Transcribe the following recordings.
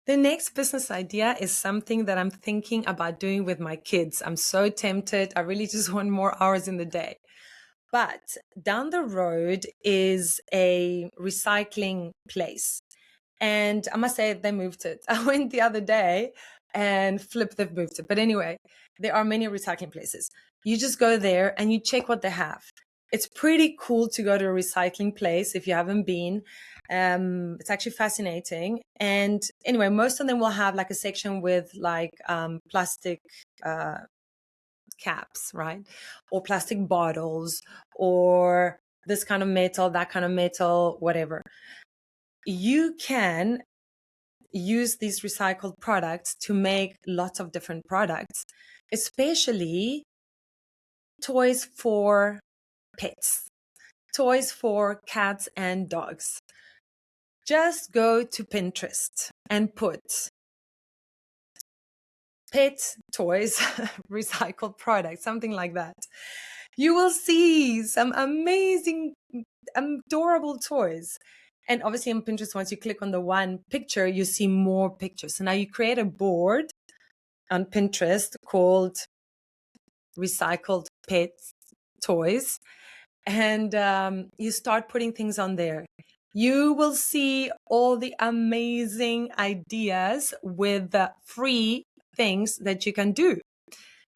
The next business idea is something that I'm thinking about doing with my kids. I'm so tempted. I really just want more hours in the day. But down the road is a recycling place. And I must say, they moved it. I went the other day and flipped, they've moved it. But anyway, there are many recycling places. You just go there and you check what they have. It's pretty cool to go to a recycling place if you haven't been. It's actually fascinating. And anyway, most of them will have like a section with like plastic uh, caps, right? Or plastic bottles, or this kind of metal, that kind of metal, whatever. You can use these recycled products to make lots of different products, especially toys for pets, toys for cats and dogs. Just go to Pinterest and put pet toys, recycled products, something like that. You will see some amazing, adorable toys. And obviously on Pinterest, once you click on the one picture, you see more pictures. So now you create a board on Pinterest called Recycled Pets Toys. And you start putting things on there. You will see all the amazing ideas with the free things that you can do.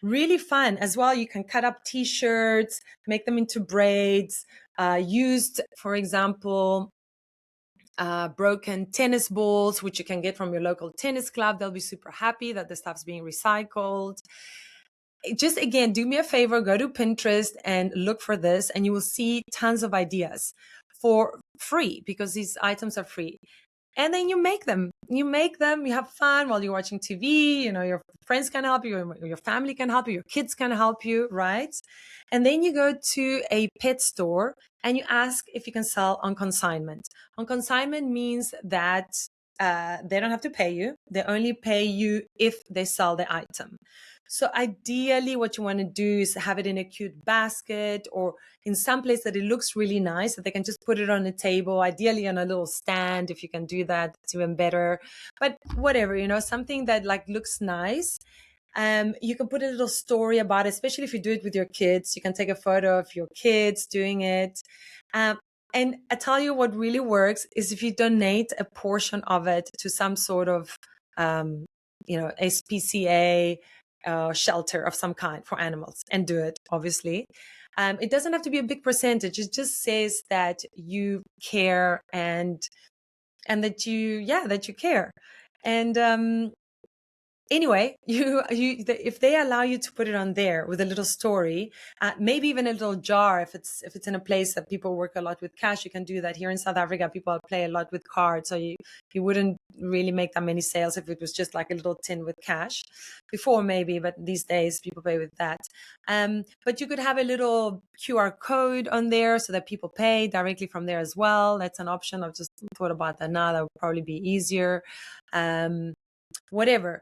Really fun as well. You can cut up t-shirts, make them into braids, used, for example, broken tennis balls, which you can get from your local tennis club. They'll be super happy that the stuff's being recycled. Just again, do me a favor, go to Pinterest and look for this, and you will see tons of ideas for free because these items are free. And then you make them. You have fun while you're watching TV. Your friends can help you, your family can help you, your kids can help you, right? And then you go to a pet store and you ask if you can sell on consignment. On consignment means that they don't have to pay you. They only pay you if they sell the item. So ideally what you want to do is have it in a cute basket or in some place that it looks really nice, that they can just put it on a table, ideally on a little stand. If you can do that, it's even better. But whatever, something that like looks nice. You can put a little story about it, especially if you do it with your kids. You can take a photo of your kids doing it. And I tell you what really works is if you donate a portion of it to some sort of, SPCA, shelter of some kind for animals, and do it, obviously. It doesn't have to be a big percentage. It just says that you care and that you care. And anyway, if they allow you to put it on there with a little story, maybe even a little jar, if it's in a place that people work a lot with cash, you can do that. Here in South Africa, people play a lot with cards, so you wouldn't really make that many sales if it was just like a little tin with cash. Before maybe, but these days people pay with that. But you could have a little QR code on there so that people pay directly from there as well. That's an option. I've just thought about that now. That would probably be easier. Whatever.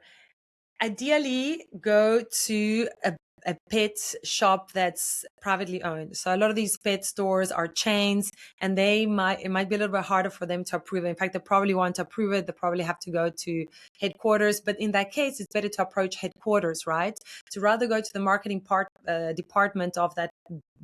Ideally, go to a pet shop that's privately owned. So a lot of these pet stores are chains, and it might be a little bit harder for them to approve it. In fact, they probably want to approve it. They probably have to go to headquarters. But in that case, it's better to approach headquarters, right? To rather go to the marketing department of that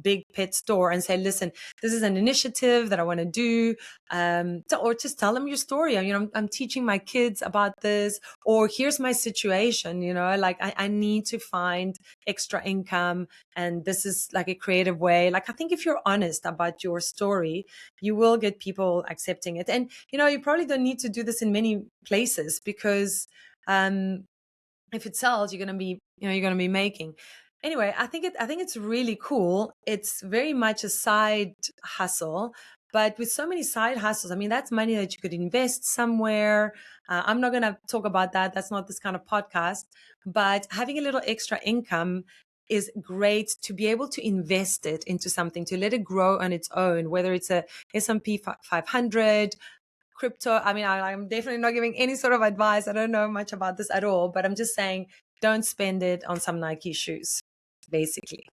big pet store and say, listen, this is an initiative that I want to do. Or just tell them your story. I'm teaching my kids about this, or here's my situation, like I need to find extra income, and this is like a creative way. Like, I think if you're honest about your story, you will get people accepting it. And, you probably don't need to do this in many places because, if it sells, you're going to be making. Anyway, I think it's really cool. It's very much a side hustle, but with so many side hustles, I mean, that's money that you could invest somewhere. I'm not going to talk about that. That's not this kind of podcast, but having a little extra income is great to be able to invest it into something, to let it grow on its own, whether it's a S&P 500, crypto. I mean, I'm definitely not giving any sort of advice. I don't know much about this at all, but I'm just saying, don't spend it on some Nike shoes, basically.